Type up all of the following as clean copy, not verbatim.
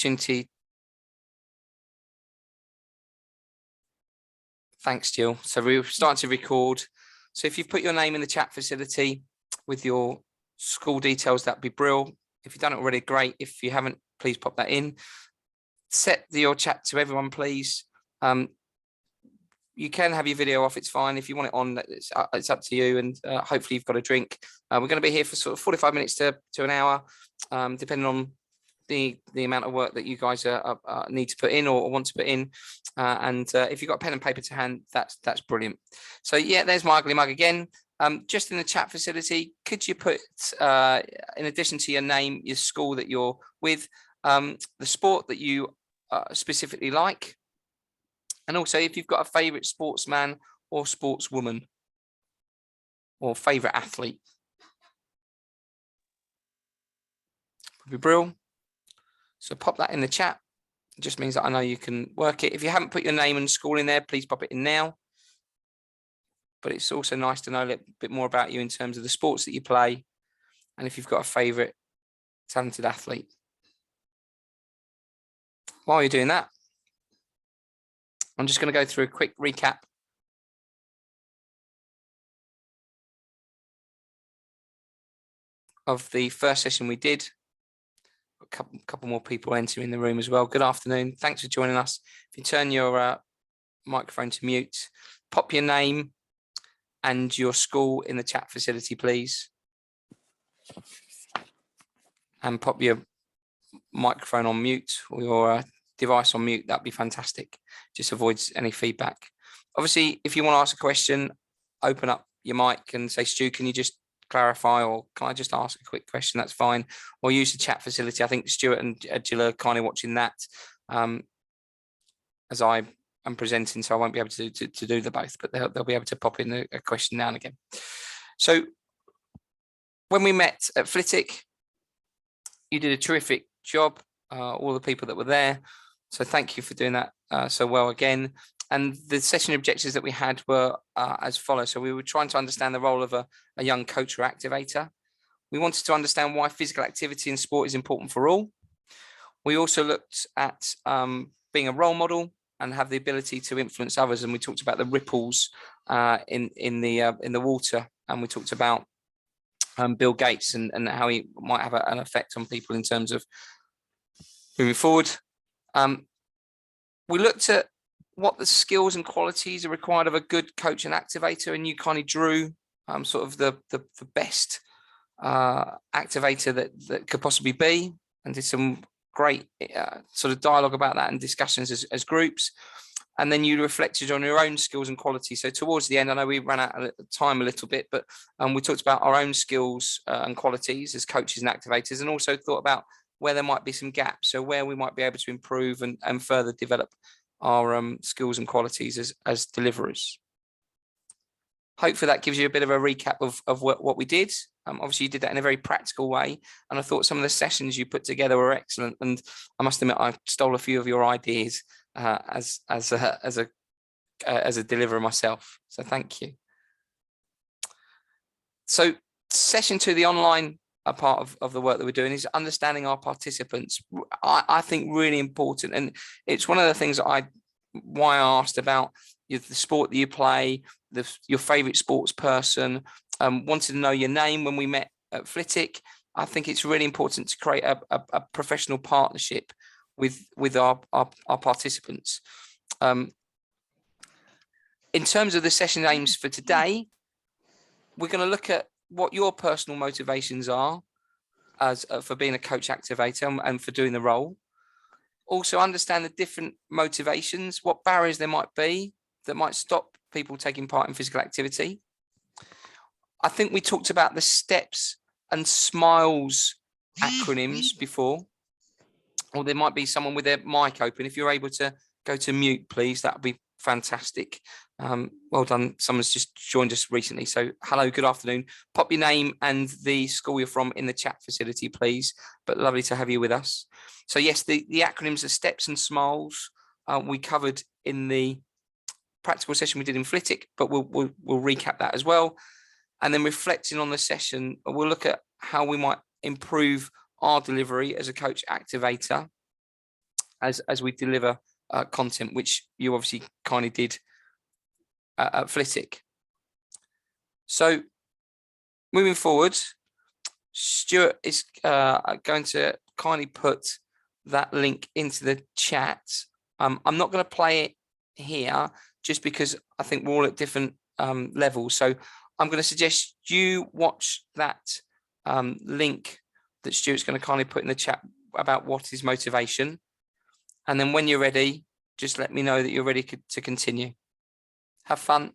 opportunity. Thanks, Jill. So we're starting to record. So if you've put your name in the chat facility with your school details, that'd be brilliant. If you've done it already, great. If you haven't, please pop that in. Set your chat to everyone, please. You can have your video off, it's fine. If you want it on, it's up to you, and hopefully you've got a drink. We're going to be here for sort of 45 minutes to an hour, depending on the amount of work that you guys need to put in or want to put in. If you've got pen and paper to hand, that's brilliant. So yeah, there's my ugly mug again. Just in the chat facility, could you put, in addition to your name, your school that you're with, the sport that you specifically like, and also if you've got a favorite sportsman or sportswoman or favorite athlete. Would be brilliant. So pop that in the chat. It just means that I know you can work it. If you haven't put your name and school in there, please pop it in now. But it's also nice to know a little bit more about you in terms of the sports that you play, and if you've got a favorite talented athlete. While you're doing that, I'm just going to go through a quick recap of the first session we did. A couple more people entering the room as well. Good afternoon. Thanks for joining us. If you turn your microphone to mute, pop your name and your school in the chat facility, please. And pop your microphone on mute or your device on mute. That'd be fantastic. Just avoids any feedback. Obviously, if you want to ask a question, open up your mic and say, Stu, can you just clarify, or can I just ask a quick question? That's fine. Or use the chat facility. I think Stuart and Jill are kind of watching that as I am presenting, so I won't be able to do the both, but they'll be able to pop in a question now and again. So when we met at Flitwick, you did a terrific job, all the people that were there. So thank you for doing that so well again. And the session objectives that we had were as follows. So we were trying to understand the role of a young coach or activator. We wanted to understand why physical activity in sport is important for all. We also looked at being a role model and have the ability to influence others. And we talked about the ripples in the water. And we talked about Bill Gates and how he might have an effect on people in terms of moving forward. We looked at what the skills and qualities are required of a good coach and activator, and you kind of drew sort of the best activator that could possibly be, and did some great sort of dialogue about that and discussions as groups. And then you reflected on your own skills and qualities. So towards the end, I know we ran out of time a little bit, but we talked about our own skills and qualities as coaches and activators, and also thought about where there might be some gaps, so where we might be able to improve and further develop our skills and qualities as deliverers. Hopefully that gives you a bit of a recap of what we did. Obviously you did that in a very practical way, and I thought some of the sessions you put together were excellent, and I must admit I stole a few of your ideas as a deliverer myself, so thank you. So session 2, the online part of the work that we're doing, is understanding our participants. I think really important, and it's one of the things that why I asked about the sport that you play, your favorite sports person, wanted to know your name when we met at Flitwick. I think it's really important to create a professional partnership with our participants. In terms of the session aims for today, we're going to look at what your personal motivations are for being a coach activator and for doing the role. Also understand the different motivations, what barriers there might be that might stop people taking part in physical activity. I think we talked about the STEPS and SMILES acronyms before, or there might be someone with their mic open. If you're able to go to mute, please, that would be fantastic. Well done. Someone's just joined us recently. So hello, good afternoon. Pop your name and the school you're from in the chat facility, please. But lovely to have you with us. So yes, the acronyms are STEPS and SMILES. We covered in the practical session we did in Flitwick, but we'll recap that as well. And then reflecting on the session, we'll look at how we might improve our delivery as a coach activator. as we deliver content, which you obviously kindly did at Flitwick. So moving forward, Stuart is going to kindly put that link into the chat. I'm not going to play it here just because I think we're all at different levels. So I'm going to suggest you watch that link that Stuart's going to kindly put in the chat about what is motivation. And then when you're ready, just let me know that you're ready to continue. Have fun.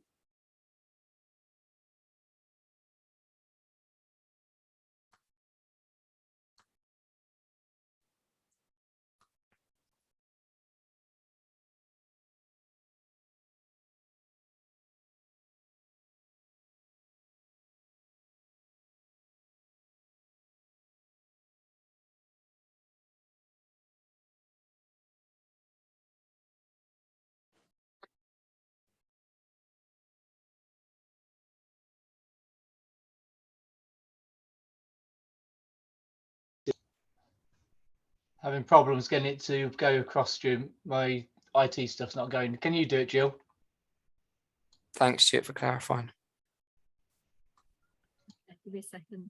Having problems getting it to go across, Stu. My IT stuff's not going. Can you do it, Jill? Thanks, Stuart, for clarifying. Give me a second.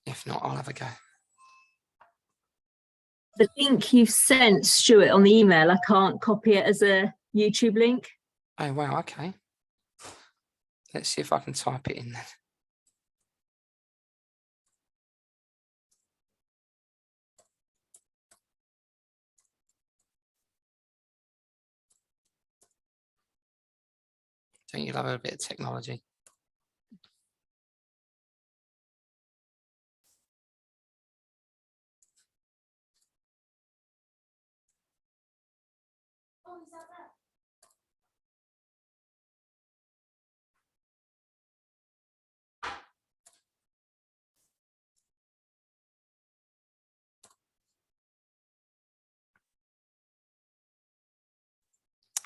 If not, I'll have a go. The link you've sent, Stuart, on the email, I can't copy it as a YouTube link. Oh, wow. Okay. Let's see if I can type it in then. Don't you love a bit of technology?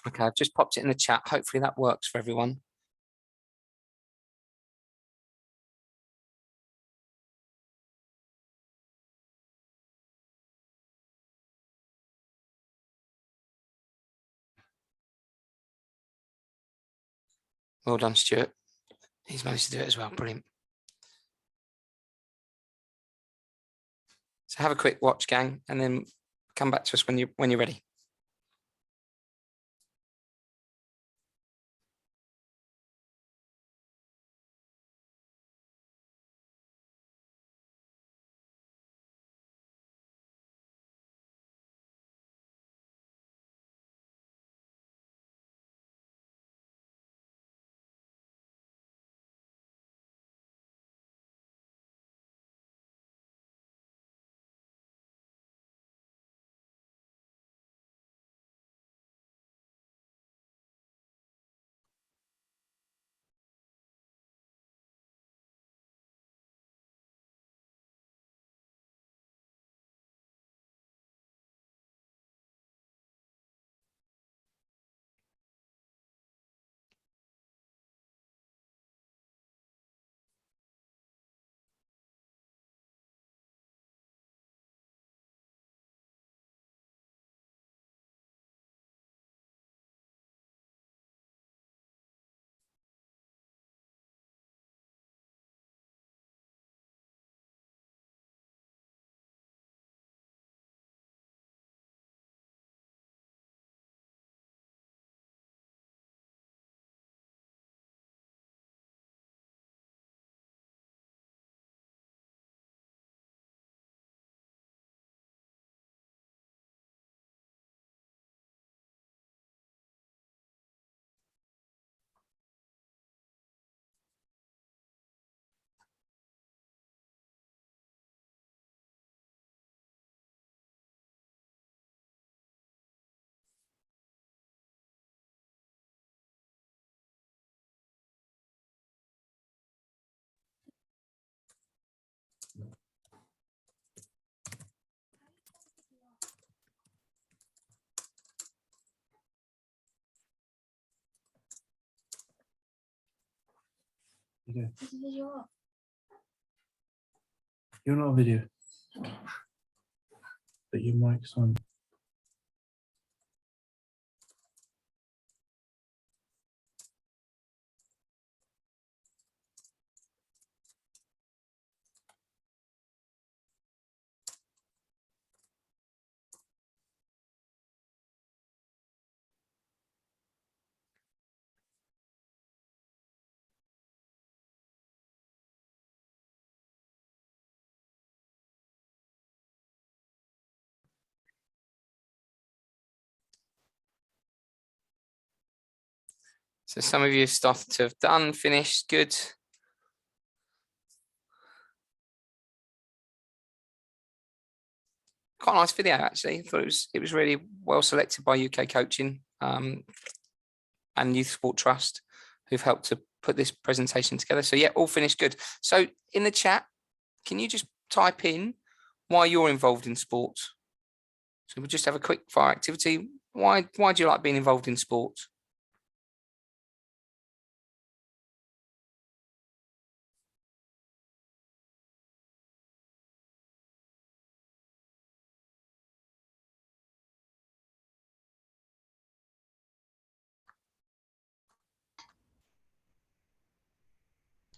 Okay, I've just popped it in the chat. Hopefully that works for everyone. Well done, Stuart. He's managed to do it as well. Brilliant. So have a quick watch, gang, and then come back to us when you're ready. Okay. You're not a video. But your mic's on. So some of you have started to have done, finished, good. Quite a nice video actually. I thought it was really well selected by UK Coaching and Youth Sport Trust, who've helped to put this presentation together. So yeah, all finished good. So in the chat, can you just type in why you're involved in sports? So we'll just have a quick fire activity. Why do you like being involved in sports?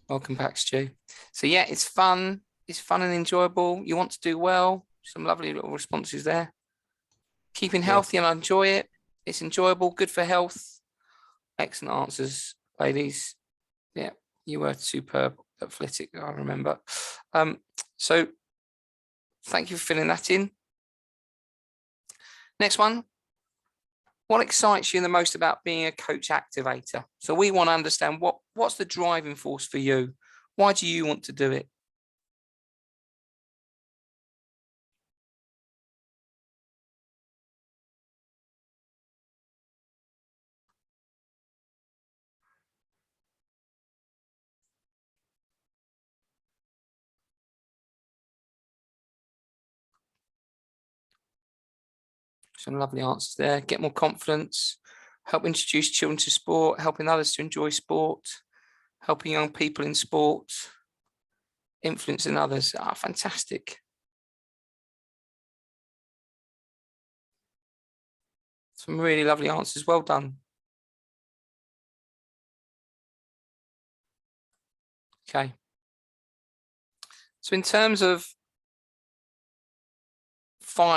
Welcome back, Stu. So yeah, it's fun. It's fun and enjoyable. You want to do well. Some lovely little responses there. Keeping healthy and I enjoy it. It's enjoyable, good for health. Excellent answers, ladies. Yeah, you were superb, athletic, I remember. So thank you for filling that in. Next one. What excites you the most about being a coach activator? So we want to understand what's the driving force for you? Why do you want to do it? Some lovely answers there. Get more confidence, help introduce children to sport, helping others to enjoy sport, helping young people in sport, influencing others. Ah, fantastic. Some really lovely answers. Well done. Okay. So in terms of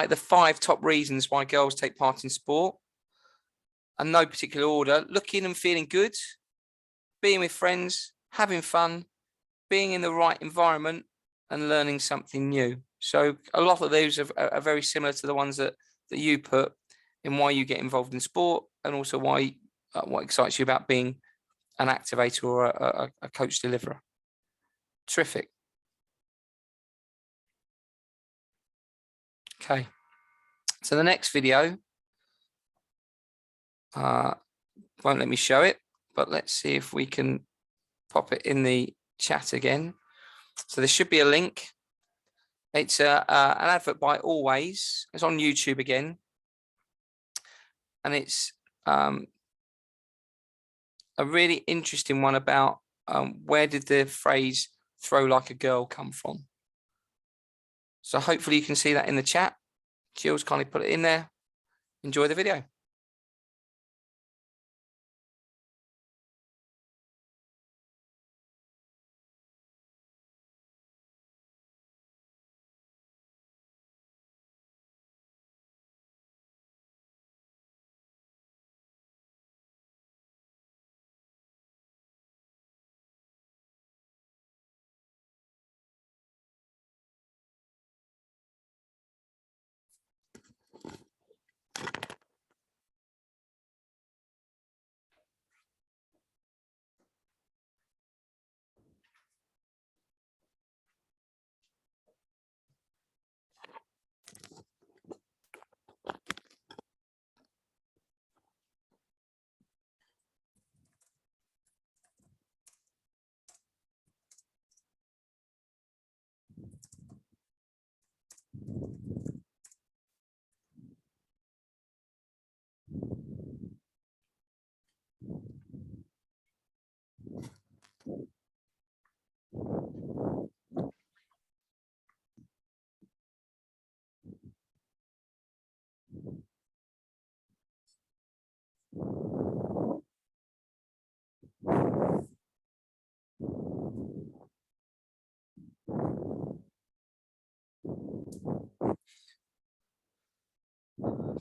the five top reasons why girls take part in sport, and no particular order, looking and feeling good, being with friends, having fun, being in the right environment, and learning something new. So a lot of those are very similar to the ones that you put in why you get involved in sport, and also why what excites you about being an activator or a coach deliverer. Terrific. Okay, so the next video won't let me show it, but let's see if we can pop it in the chat again. So there should be a link. It's an advert by Always. It's on YouTube again, and it's a really interesting one about where did the phrase "throw like a girl" come from. So hopefully you can see that in the chat. Jill's kindly put it in there. Enjoy the video.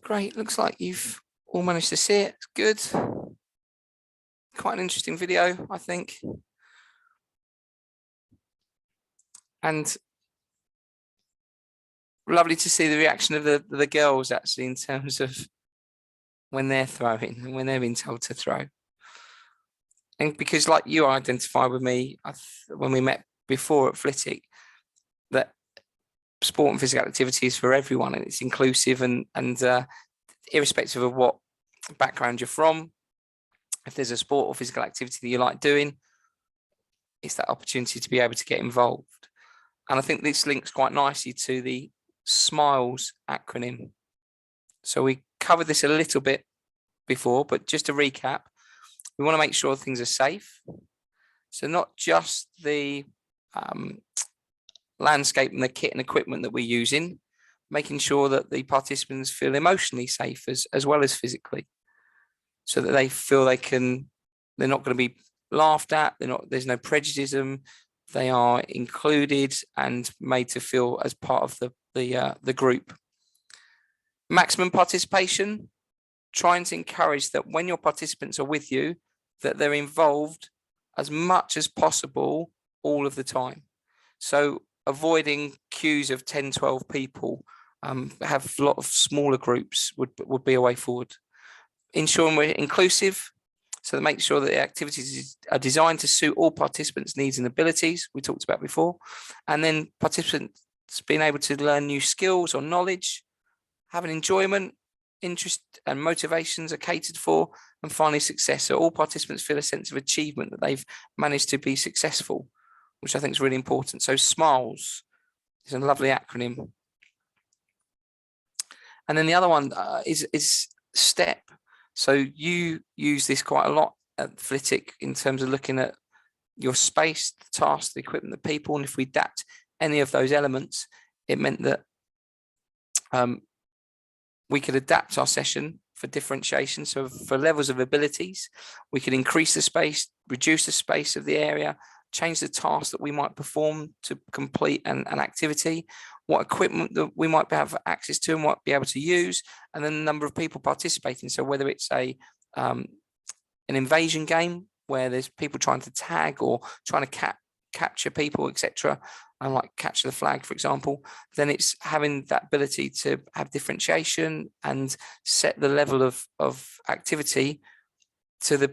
Great, looks like you've all managed to see it. It's good. Quite an interesting video, I think. And lovely to see the reaction of the girls actually in terms of when they're throwing and when they're being told to throw. And because like you identified with me when we met before at Flitwick, that sport and physical activity is for everyone and it's inclusive and irrespective of what background you're from, if there's a sport or physical activity that you like doing, it's that opportunity to be able to get involved. And I think this links quite nicely to the SMILES acronym. So we covered this a little bit before, but just to recap, we want to make sure things are safe. So not just the landscape and the kit and equipment that we're using, making sure that the participants feel emotionally safe as well as physically, so that they feel they're not going to be laughed at, there's no prejudice, they are included and made to feel as part of the group. Maximum participation, trying to encourage that when your participants are with you, that they're involved as much as possible all of the time. So avoiding queues of 10, 12 people, have a lot of smaller groups would be a way forward. Ensuring we're inclusive, so to make sure that the activities are designed to suit all participants' needs and abilities, we talked about before, and then participants being able to learn new skills or knowledge, having enjoyment, interest and motivations are catered for, and finally success. So all participants feel a sense of achievement that they've managed to be successful, which I think is really important. So SMILES is a lovely acronym. And then the other one is STEP. So you use this quite a lot at Flitwick in terms of looking at your space, the task, the equipment, the people, and if we adapt any of those elements, it meant that we could adapt our session for differentiation. So for levels of abilities, we could increase the space, reduce the space of the area, change the task that we might perform to complete an activity, what equipment that we might have access to and might be able to use, and then the number of people participating. So whether it's an invasion game where there's people trying to tag or trying to capture people, etc., and like capture the flag, for example, then it's having that ability to have differentiation and set the level of activity to the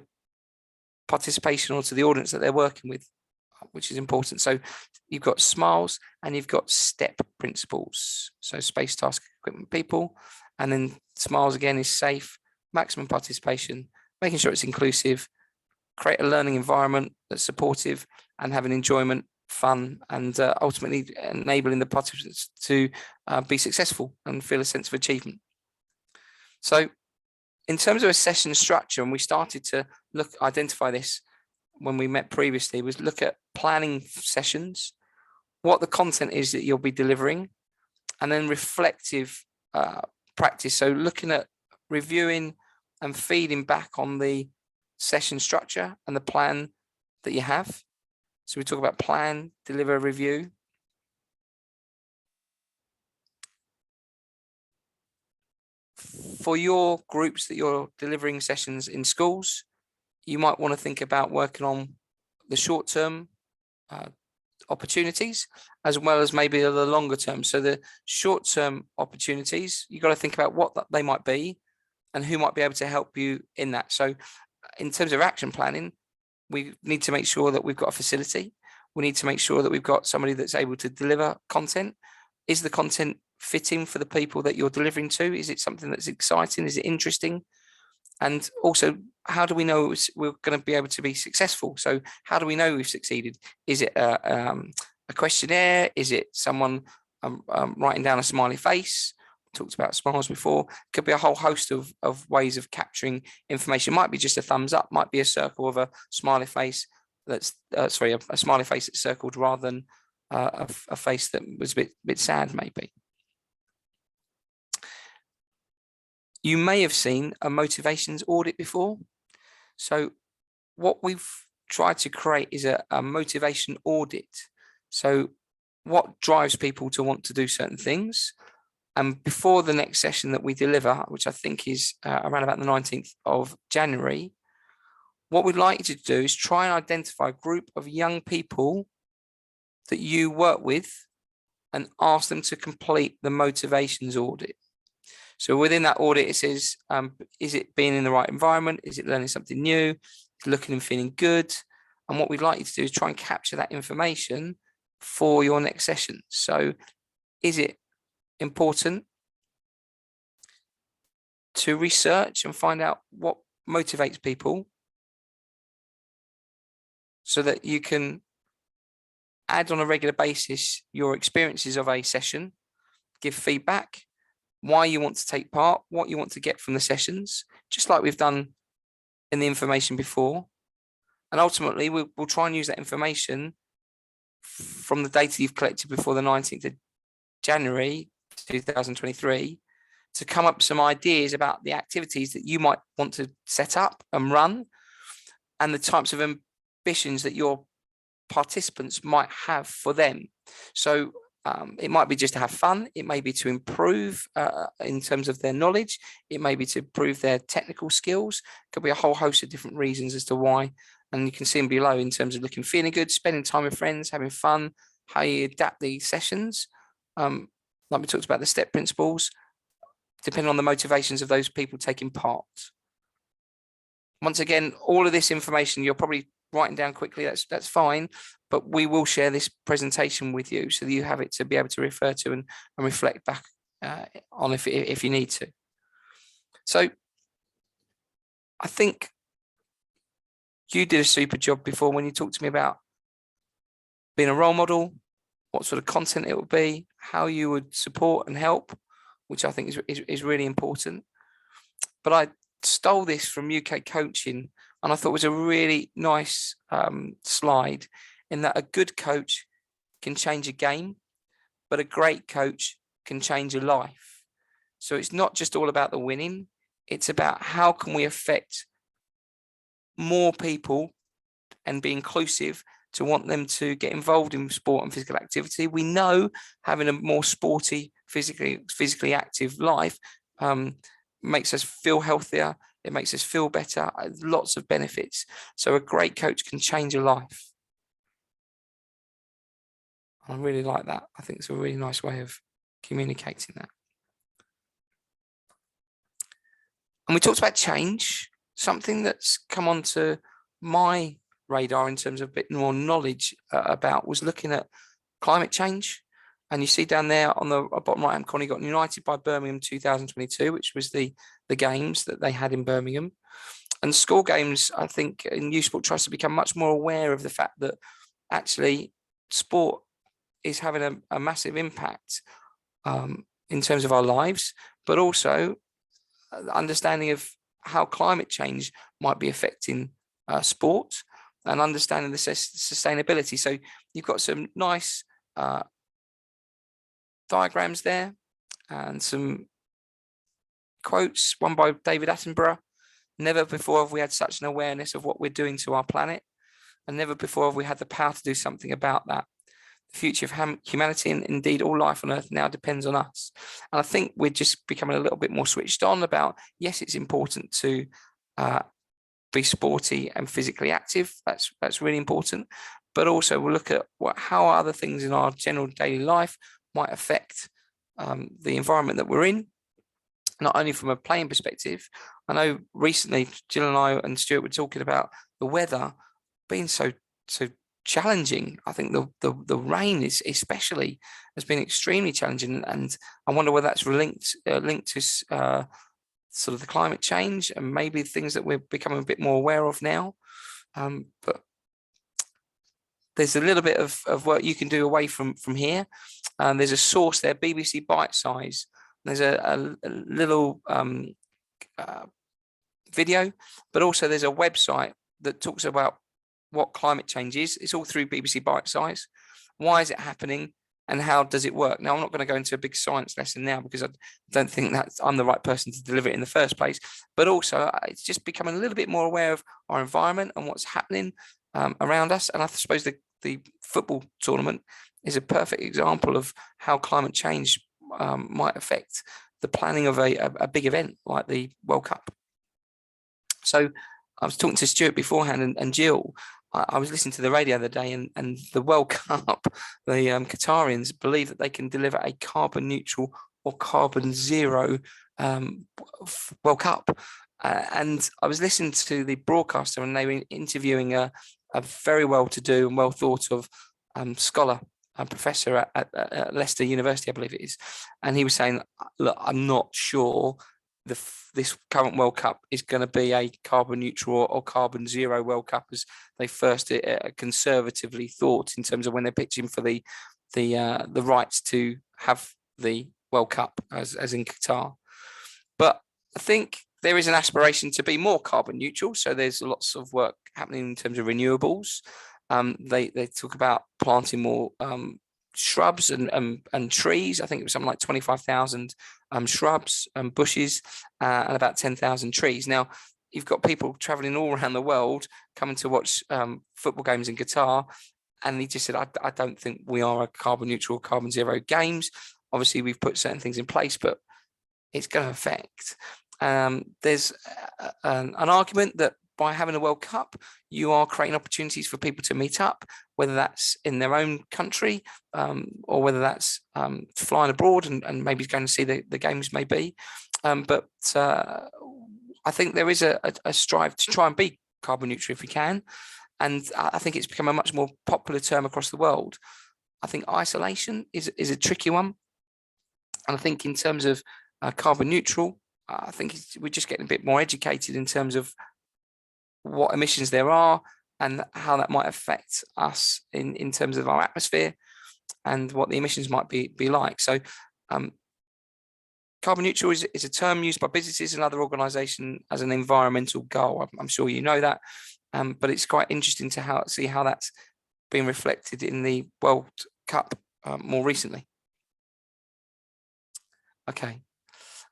participation or to the audience that they're working with, which is important. So you've got SMILES and you've got STEP principles. So space, task, equipment, people, and then SMILES again is safe, maximum participation, making sure it's inclusive, create a learning environment that's supportive and having enjoyment, fun, and ultimately enabling the participants to be successful and feel a sense of achievement. So in terms of a session structure, and we started to identify this when we met previously, was look at planning sessions, what the content is that you'll be delivering, and then reflective practice. So looking at reviewing and feeding back on the session structure and the plan that you have. So we talk about plan, deliver, review. For your groups that you're delivering sessions in schools, you might want to think about working on the short-term opportunities as well as maybe the longer term. So the short-term opportunities, you've got to think about what they might be and who might be able to help you in that. So in terms of action planning, we need to make sure that we've got a facility. We need to make sure that we've got somebody that's able to deliver content. Is the content fitting for the people that you're delivering to? Is it something that's exciting? Is it interesting? And also, how do we know we're going to be able to be successful? So how do we know we've succeeded? Is it a questionnaire? Is it someone writing down a smiley face? Talked about SMILES before. Could be a whole host of ways of capturing information. Might be just a thumbs up, might be a circle of a smiley face that's a smiley face that's circled rather than a face that was a bit sad maybe. You may have seen a motivations audit before. So what we've tried to create is a motivation audit. So what drives people to want to do certain things? And before the next session that we deliver, which I think is around about the 19th of January, what we'd like you to do is try and identify a group of young people that you work with and ask them to complete the motivations audit. So within that audit, it says, is it being in the right environment? Is it learning something new? Is it looking and feeling good? And what we'd like you to do is try and capture that information for your next session. So is it important to research and find out what motivates people so that you can add on a regular basis your experiences of a session, give feedback, why you want to take part, what you want to get from the sessions, just like we've done in the information before. And ultimately, we'll try and use that information from the data you've collected before the 19th of January 2023 to come up with some ideas about the activities that you might want to set up and run and the types of ambitions that your participants might have for them. So it might be just to have fun. It may be to improve in terms of their knowledge. It may be to improve their technical skills. Could be a whole host of different reasons as to why. And you can see them below in terms of looking, feeling good, spending time with friends, having fun, how you adapt these sessions. Like we talked about the STEP principles, depending on the motivations of those people taking part. Once again, all of this information you're probably writing down quickly, that's fine, but we will share this presentation with you so that you have it to be able to refer to and reflect back on if you need to. So I think you did a super job before when you talked to me about being a role model, what sort of content it would be, how you would support and help, which I think is really important. But I stole this from UK Coaching, and I thought it was a really nice slide in that a good coach can change a game, but a great coach can change a life. So it's not just all about the winning, it's about how can we affect more people and be inclusive to want them to get involved in sport and physical activity. We know having a more sporty, physically active life makes us feel healthier. It makes us feel better. Lots of benefits. So a great coach can change a life. I really like that. I think it's a really nice way of communicating that. And we talked about change, something that's come onto my radar in terms of a bit more knowledge about was looking at climate change. And you see down there on the bottom right hand corner, you got United by Birmingham 2022, which was the games that they had in Birmingham. And school games, I think, in Youth Sport tries to become much more aware of the fact that actually sport is having a massive impact in terms of our lives, but also understanding of how climate change might be affecting sport and understanding the sustainability. So you've got some nice diagrams there and some quotes, one by David Attenborough. Never before have we had such an awareness of what we're doing to our planet, and never before have we had the power to do something about that. The future of humanity and indeed all life on Earth now depends on us. And I think we're just becoming a little bit more switched on about, yes, it's important to be sporty and physically active. That's really important. But also we'll look at how other things in our general daily life might affect the environment that we're in, not only from a playing perspective. I know recently Jill and I and Stuart were talking about the weather being so challenging. I think the rain is especially has been extremely challenging, and I wonder whether that's linked to sort of the climate change and maybe things that we're becoming a bit more aware of now. But there's a little bit of work you can do away from here. There's a source there, BBC Bitesize. There's a little video, but also there's a website that talks about what climate change is. It's all through BBC Bitesize. Why is it happening? and how does it work? Now, I'm not going to go into a big science lesson now because I don't think that I'm the right person to deliver it in the first place. But also, it's just becoming a little bit more aware of our environment and what's happening around us. And I suppose the football tournament is a perfect example of how climate change might affect the planning of a big event like the World Cup. So I was talking to Stuart beforehand and Jill. I was listening to the radio the other day, and the World Cup, the Qatarians believe that they can deliver a carbon neutral or carbon zero World Cup. And I was listening to the broadcaster, and they were interviewing a very well-to-do and well thought of scholar, a professor at Leicester University, I believe it is. And he was saying, look, I'm not sure this current World Cup is going to be a carbon neutral or carbon zero World Cup as they first conservatively thought in terms of when they're pitching for the rights to have the World Cup as in Qatar. But I think there is an aspiration to be more carbon neutral. So there's lots of work happening in terms of renewables. They talk about planting more shrubs and trees. I think it was something like 25,000 shrubs and bushes and about 10,000 trees. Now, you've got people traveling all around the world coming to watch football games in Qatar. And he just said, I don't think we are a carbon neutral, carbon zero games. Obviously, we've put certain things in place, but it's going to affect. There's an argument that by having a World Cup, you are creating opportunities for people to meet up, whether that's in their own country or whether that's flying abroad and maybe going to see the games maybe. But I think there is a strive to try and be carbon neutral if we can. And I think it's become a much more popular term across the world. I think isolation is a tricky one. And I think in terms of carbon neutral, I think we're just getting a bit more educated in terms of what emissions there are and how that might affect us in terms of our atmosphere and what the emissions might be like. So carbon neutral is a term used by businesses and other organisations as an environmental goal. I'm sure you know that, but it's quite interesting to see how that's been reflected in the World Cup more recently. Okay,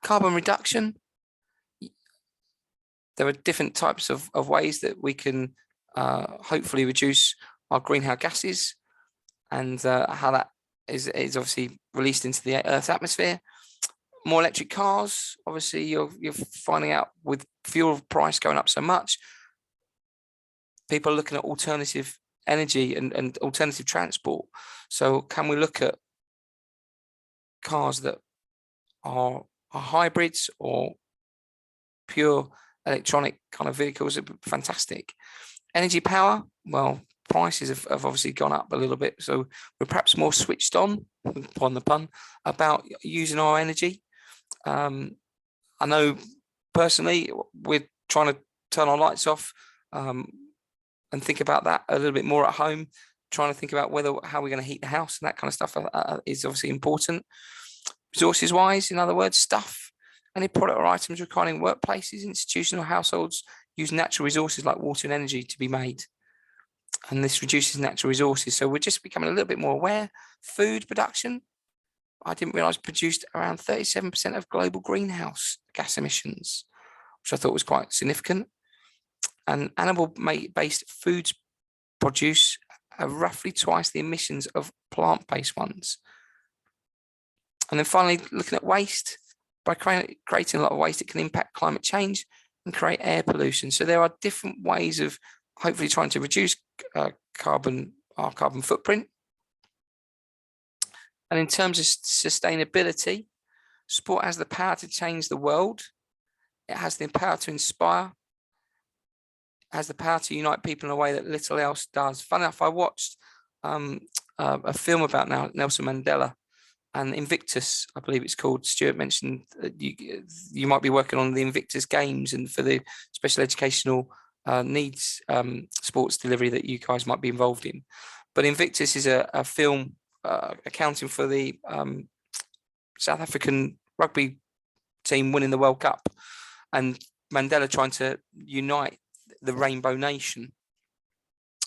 carbon reduction. There are different types of ways that we can hopefully reduce our greenhouse gases and how that is obviously released into the Earth's atmosphere. More electric cars, obviously you're finding out with fuel price going up so much, people are looking at alternative energy and alternative transport. So can we look at cars that are hybrids or pure electronic kind of vehicles? Are fantastic. Energy power, well, prices have obviously gone up a little bit, so we're perhaps more switched on, pardon the pun, about using our energy. I know personally we're trying to turn our lights off and think about that a little bit more at home, trying to think about how we're going to heat the house and that kind of stuff is obviously important. Resources wise, in other words, stuff, any product or items requiring workplaces, institutional households use natural resources like water and energy to be made. And this reduces natural resources. So we're just becoming a little bit more aware. Food production, I didn't realize produced around 37% of global greenhouse gas emissions, which I thought was quite significant. And animal-based foods produce roughly twice the emissions of plant-based ones. And then finally, looking at waste, by creating a lot of waste, it can impact climate change and create air pollution. So there are different ways of hopefully trying to reduce our carbon footprint. And in terms of sustainability, sport has the power to change the world. It has the power to inspire. It has the power to unite people in a way that little else does. Funny enough, I watched a film about Nelson Mandela and Invictus, I believe it's called. Stuart mentioned you might be working on the Invictus Games and for the special educational needs sports delivery that you guys might be involved in. But Invictus is a film accounting for the South African rugby team winning the World Cup and Mandela trying to unite the Rainbow Nation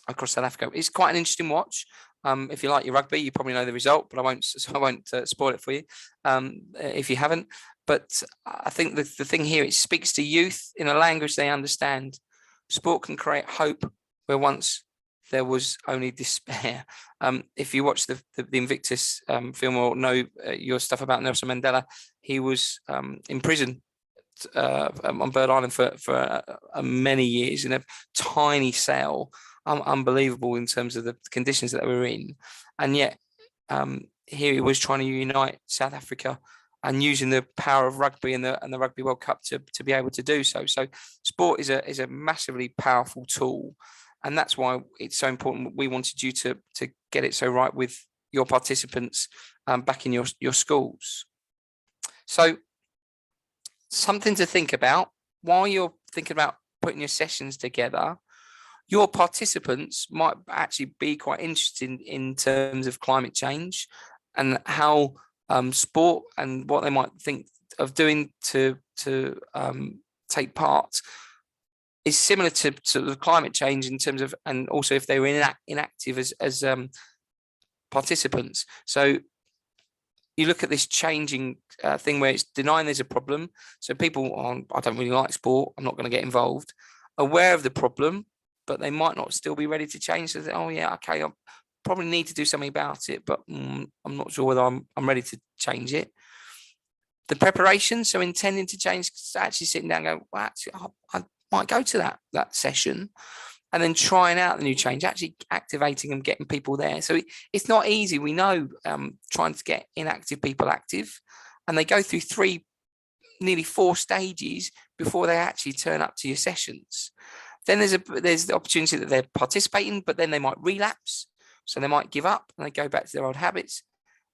across South Africa. It's quite an interesting watch. If you like your rugby, you probably know the result, but I won't spoil it for you if you haven't. But I think the thing here, it speaks to youth in a language they understand. Sport can create hope where once there was only despair. If you watch the Invictus film or know your stuff about Nelson Mandela, he was in prison on Bird Island for many years in a tiny cell. Unbelievable in terms of the conditions that they were in, and yet here he was trying to unite South Africa and using the power of rugby and the Rugby World Cup to be able to do so. So sport is a massively powerful tool, and that's why it's so important. We wanted you to get it so right with your participants back in your schools. So something to think about while you're thinking about putting your sessions together. Your participants might actually be quite interested in terms of climate change and how sport and what they might think of doing to take part is similar to the climate change in terms of, and also if they were inactive as participants. So you look at this changing thing where it's denying there's a problem. So people are, I don't really like sport, I'm not going to get involved, aware of the problem, but they might not still be ready to change. So that, oh yeah, okay, I probably need to do something about it, but I'm not sure whether I'm ready to change it. The preparation, so intending to change, actually sitting down and go, well, actually, I might go to that session, and then trying out the new change, actually activating and getting people there. So it's not easy. We know trying to get inactive people active, and they go through nearly 4 stages before they actually turn up to your sessions. Then there's the opportunity that they're participating, but then they might relapse. So they might give up and they go back to their old habits.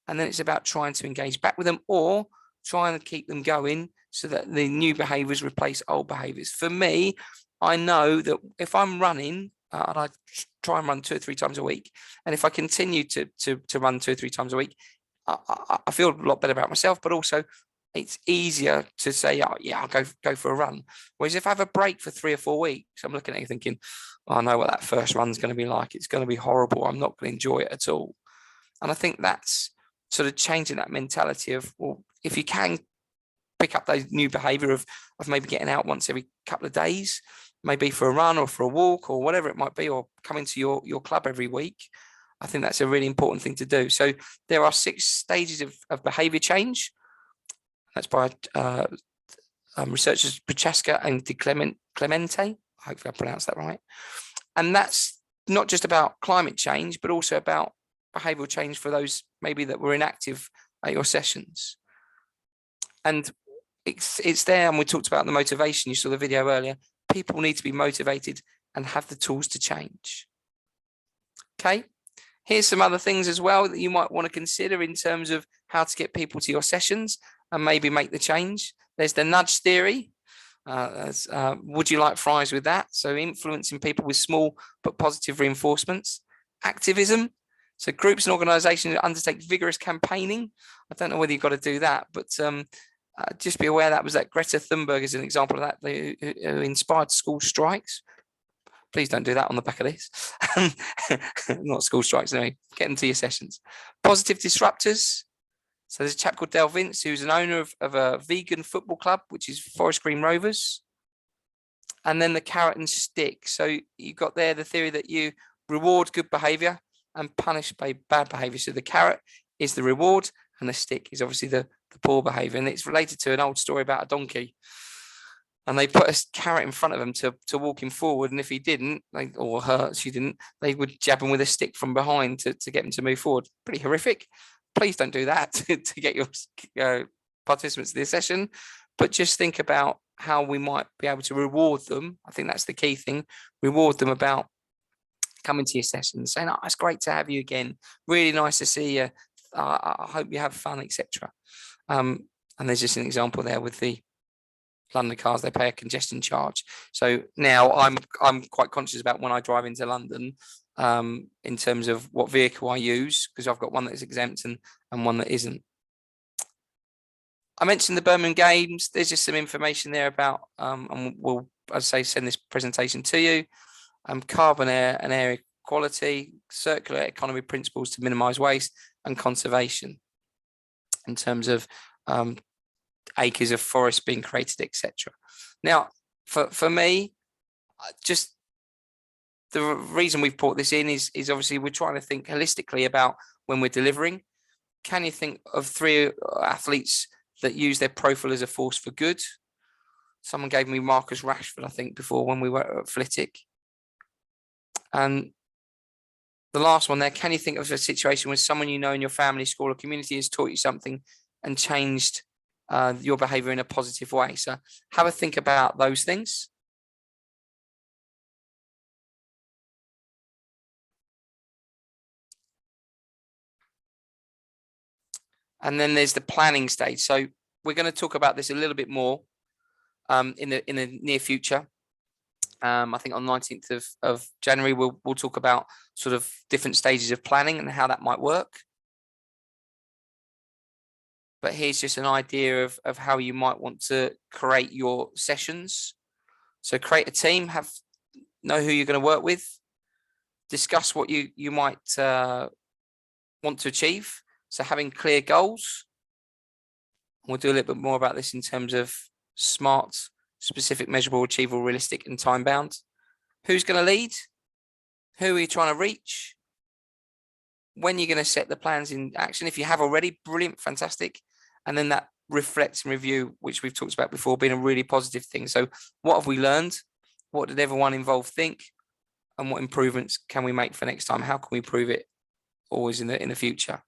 And then it's about trying to engage back with them or trying to keep them going so that the new behaviors replace old behaviors. For me, I know that if I'm running, and I try and run 2 or 3 times a week, and if I continue to run 2 or 3 times a week, I feel a lot better about myself, but also it's easier to say, oh yeah, I'll go for a run. Whereas if I have a break for 3 or 4 weeks, I'm looking at you thinking, oh, I know what that first run's going to be like. It's going to be horrible. I'm not going to enjoy it at all. And I think that's sort of changing that mentality of, well, if you can pick up those new behavior of maybe getting out once every couple of days, maybe for a run or for a walk or whatever it might be, or coming to your club every week, I think that's a really important thing to do. So there are 6 stages of behavior change. That's by researchers Prochaska and De Clemente. Hopefully I pronounced that right. And that's not just about climate change, but also about behavioural change for those maybe that were inactive at your sessions. And it's there, and we talked about the motivation. You saw the video earlier. People need to be motivated and have the tools to change. Okay. Here's some other things as well that you might want to consider in terms of how to get people to your sessions and maybe make the change. There's the nudge theory. Would you like fries with that? So influencing people with small but positive reinforcements. Activism. So groups and organisations undertake vigorous campaigning. I don't know whether you've got to do that, but just be aware that was that Greta Thunberg is an example of that, who inspired school strikes. Please don't do that on the back of this. Not school strikes, anyway. Get them to your sessions. Positive disruptors. So there's a chap called Dale Vince, who's an owner of a vegan football club, which is Forest Green Rovers. And then the carrot and stick. So you've got there the theory that you reward good behaviour and punish bad behaviour. So the carrot is the reward and the stick is obviously the poor behaviour. And it's related to an old story about a donkey. And they put a carrot in front of him to walk him forward. And if he didn't, or her, she didn't, they would jab him with a stick from behind to get him to move forward. Pretty horrific. Please don't do that to get your participants to the session. But just think about how we might be able to reward them. I think that's the key thing. Reward them about coming to your session, saying, oh, it's great to have you again. Really nice to see you. I hope you have fun, etc. And there's just an example there with the London cars. They pay a congestion charge. So now I'm quite conscious about when I drive into London in terms of what vehicle I use, because I've got one that's exempt and one that isn't. I mentioned the Birmingham Games. There's just some information there about, and we'll, as I say, send this presentation to you. Carbon Air, an area quality, circular economy principles to minimize waste, and conservation in terms of acres of forest being created, etc. Now, for me, just the reason we've brought this in is obviously we're trying to think holistically about when we're delivering. Can you think of 3 athletes that use their profile as a force for good? Someone gave me Marcus Rashford, I think, before when we were at Flitwick. And the last one there, can you think of a situation where someone you know in your family, school, or community has taught you something and changed your behavior in a positive way? So have a think about those things. And then there's the planning stage. So we're going to talk about this a little bit more in the near future. I think on 19th of January, we'll talk about sort of different stages of planning and how that might work. But here's just an idea of how you might want to create your sessions. So create a team, know who you're going to work with, discuss what you might want to achieve. So having clear goals. We'll do a little bit more about this in terms of SMART, specific, measurable, achievable, realistic, and time bound. Who's going to lead? Who are you trying to reach? When you're going to set the plans in action. If you have already, brilliant, fantastic. And then that reflects and review, which we've talked about before, being a really positive thing. So what have we learned? What did everyone involved think? And what improvements can we make for next time? How can we improve it always in the future?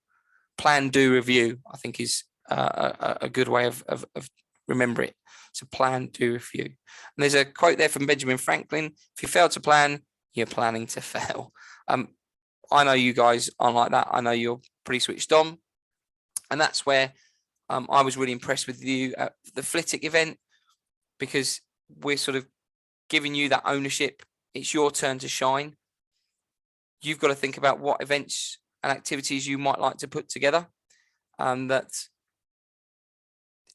Plan, do, review, I think is a good way of remember it. So plan, do, review. And there's a quote there from Benjamin Franklin: if you fail to plan, you're planning to fail. I know you guys aren't like that. I know you're pretty switched on. And that's where I was really impressed with you at the Flitwick event, because we're sort of giving you that ownership. It's your turn to shine. You've got to think about what events and activities you might like to put together that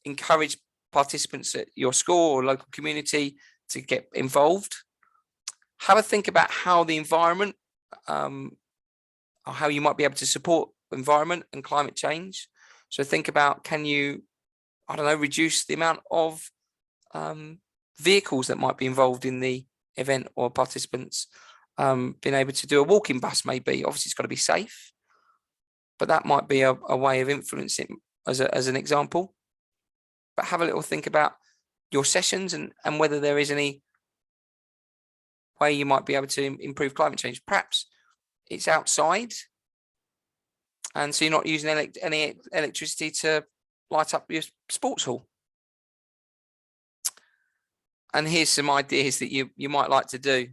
encourage participants at your school or local community to get involved. Have a think about how the environment, or how you might be able to support environment and climate change. So think about, can you, I don't know, reduce the amount of vehicles that might be involved in the event, or participants being able to do a walking bus maybe. Obviously, it's got to be safe, but that might be a way of influencing as an example. But have a little think about your sessions and whether there is any way you might be able to improve climate change. Perhaps it's outside, and so you're not using any electricity to light up your sports hall. And here's some ideas that you might like to do.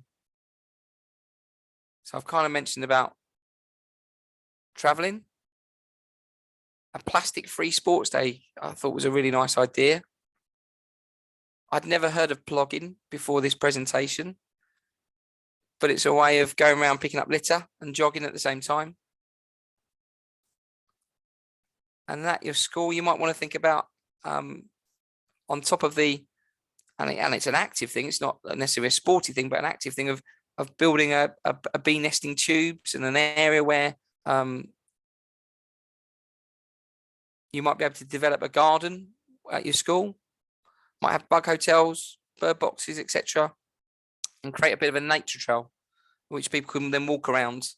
So I've kind of mentioned about traveling. A plastic-free sports day, I thought, was a really nice idea. I'd never heard of plogging before this presentation, but it's a way of going around picking up litter and jogging at the same time. And at your school, you might want to think about on top of the, and it's an active thing, it's not necessarily a sporty thing, but an active thing of building a bee nesting tubes in an area where you might be able to develop a garden at your school, might have bug hotels, bird boxes, etc., and create a bit of a nature trail, which people can then walk around.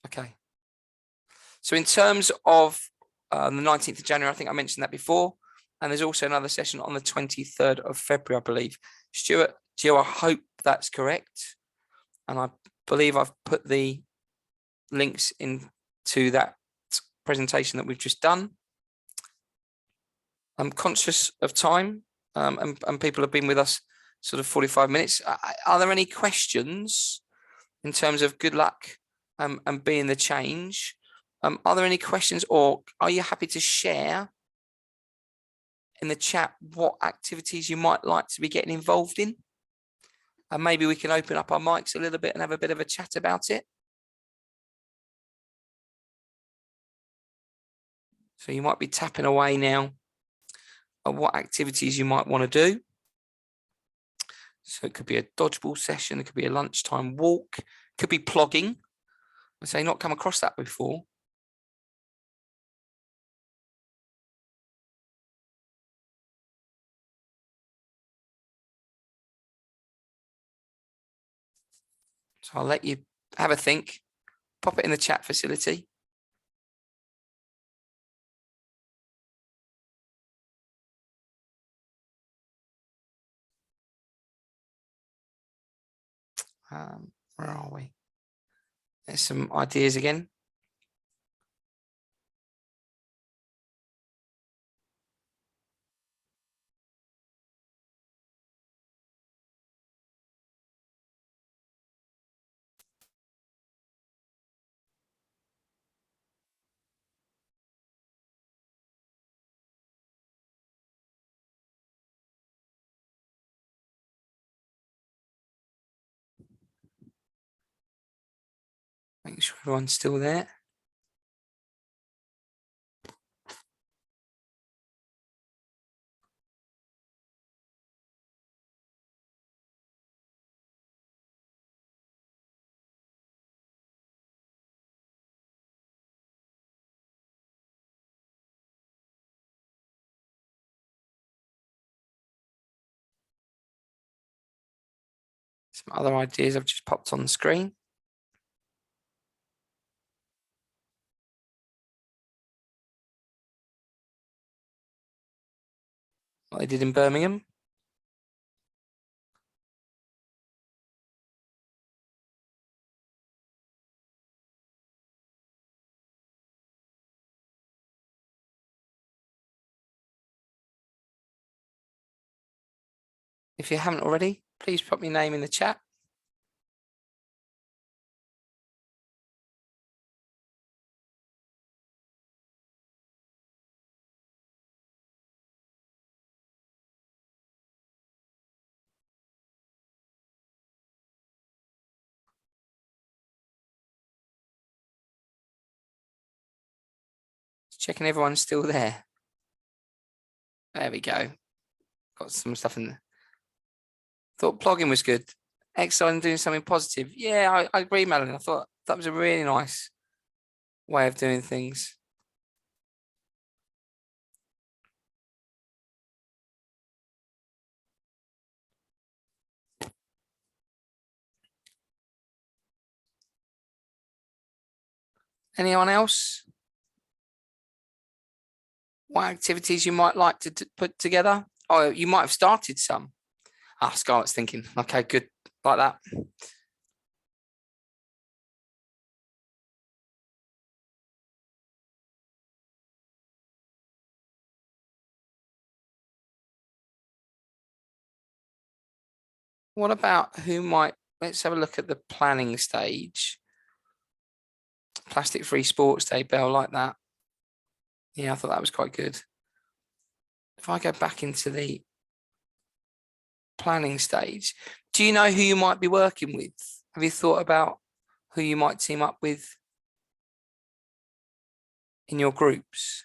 Okay. So in terms of the 19th of January, I think I mentioned that before, and there's also another session on the 23rd of February, I believe. Stuart, Gio, I hope that's correct. And I believe I've put the links into that presentation that we've just done. I'm conscious of time, and people have been with us sort of 45 minutes. Are there any questions in terms of good luck and being the change? Are there any questions, or are you happy to share in the chat what activities you might like to be getting involved in? And maybe we can open up our mics a little bit and have a bit of a chat about it. So you might be tapping away now at what activities you might want to do. So it could be a dodgeball session, it could be a lunchtime walk, could be plogging. I say not come across that before. So I'll let you have a think, pop it in the chat facility. Where are we? There's some ideas again. Make sure everyone's still there. Some other ideas I've just popped on the screen. What they did in Birmingham. If you haven't already, please pop your name in the chat. Checking everyone's still there. There we go. Got some stuff in there. Thought blogging was good. Exercising, doing something positive. Yeah, I agree, Madeline. I thought that was a really nice way of doing things. Anyone else? What activities you might like to put together? Oh, you might have started some. Ah, Scarlett's thinking, okay, good, like that. What about who might, let's have a look at the planning stage. Plastic Free Sports Day, Bell, like that. Yeah, I thought that was quite good. If I go back into the planning stage, do you know who you might be working with? Have you thought about who you might team up with in your groups?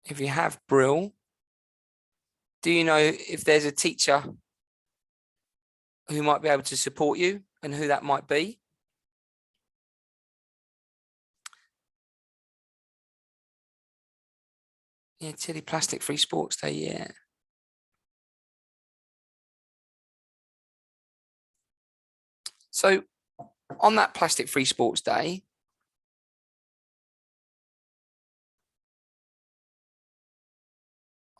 If you have, Brill, do you know if there's a teacher who might be able to support you and who that might be? Yeah, Tilly, Plastic Free Sports Day, yeah. So on that Plastic Free Sports Day,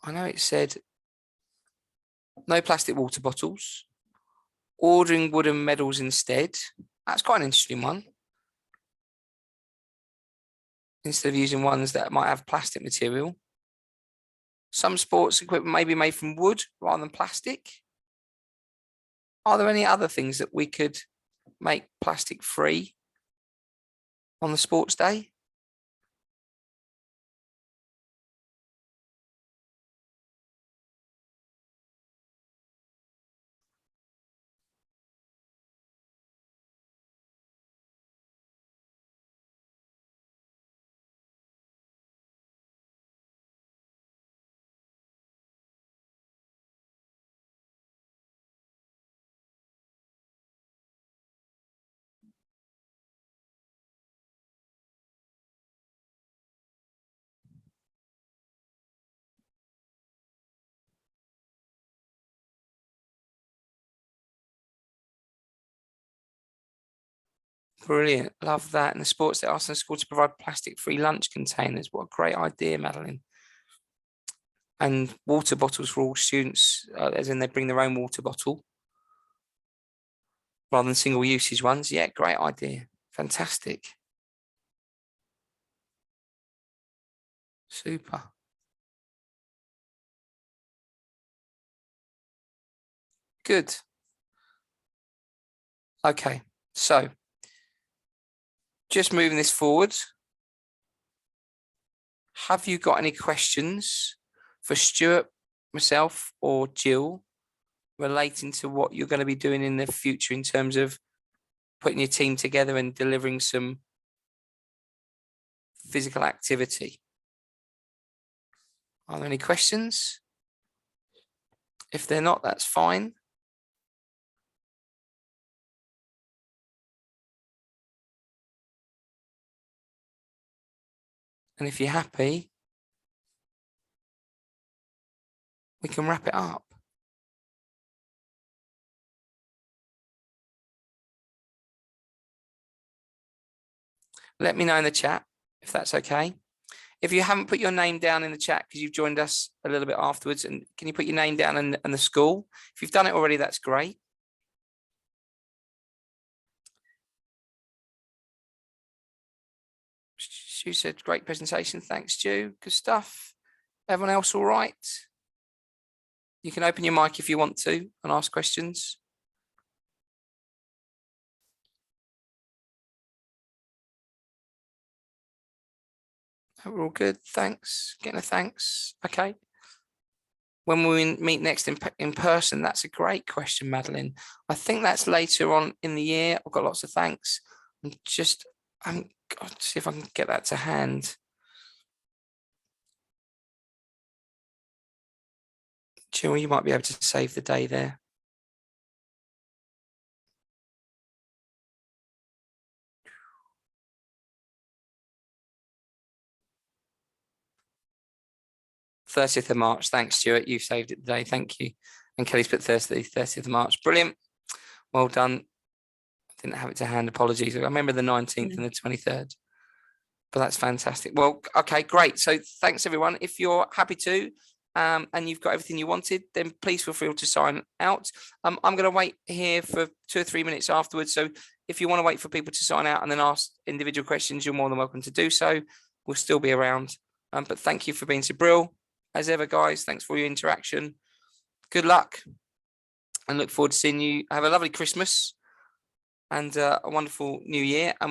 I know it said no plastic water bottles, ordering wooden medals instead. That's quite an interesting one. Instead of using ones that might have plastic material. Some sports equipment may be made from wood rather than plastic. Are there any other things that we could make plastic free on the sports day? Brilliant. Love that. And the sports, they're asking the school to provide plastic-free lunch containers. What a great idea, Madeline. And water bottles for all students, as in they bring their own water bottle rather than single usage ones. Yeah, great idea. Fantastic. Super. Good. Okay, so just moving this forward. Have you got any questions for Stuart, myself, or Jill relating to what you're going to be doing in the future in terms of putting your team together and delivering some physical activity? Are there any questions? If they're not, that's fine. And if you're happy, we can wrap it up. Let me know in the chat if that's okay. If you haven't put your name down in the chat because you've joined us a little bit afterwards, and can you put your name down and the school? If you've done it already, that's great. Stu said, great presentation. Thanks, Stu. Good stuff. Everyone else all right? You can open your mic if you want to and ask questions. We're all good. Thanks. Getting a thanks. Okay. When we meet next in person, that's a great question, Madeline. I think that's later on in the year. I've got lots of thanks. I'm God, see if I can get that to hand. Jill, you might be able to save the day there. '30th of March. Thanks, Stuart. You saved it today. Thank you. And Kelly's put Thursday, 30th of March. Brilliant. Well done. I didn't have it to hand. Apologies. I remember the 19th and the 23rd. But that's fantastic. Well, okay, great. So thanks, everyone. If you're happy to, and you've got everything you wanted, then please feel free to sign out. I'm going to wait here for 2 or 3 minutes afterwards. So if you want to wait for people to sign out and then ask individual questions, you're more than welcome to do so. We'll still be around. But thank you for being so brilliant. As ever, guys, thanks for your interaction. Good luck and look forward to seeing you. Have a lovely Christmas and a wonderful new year. And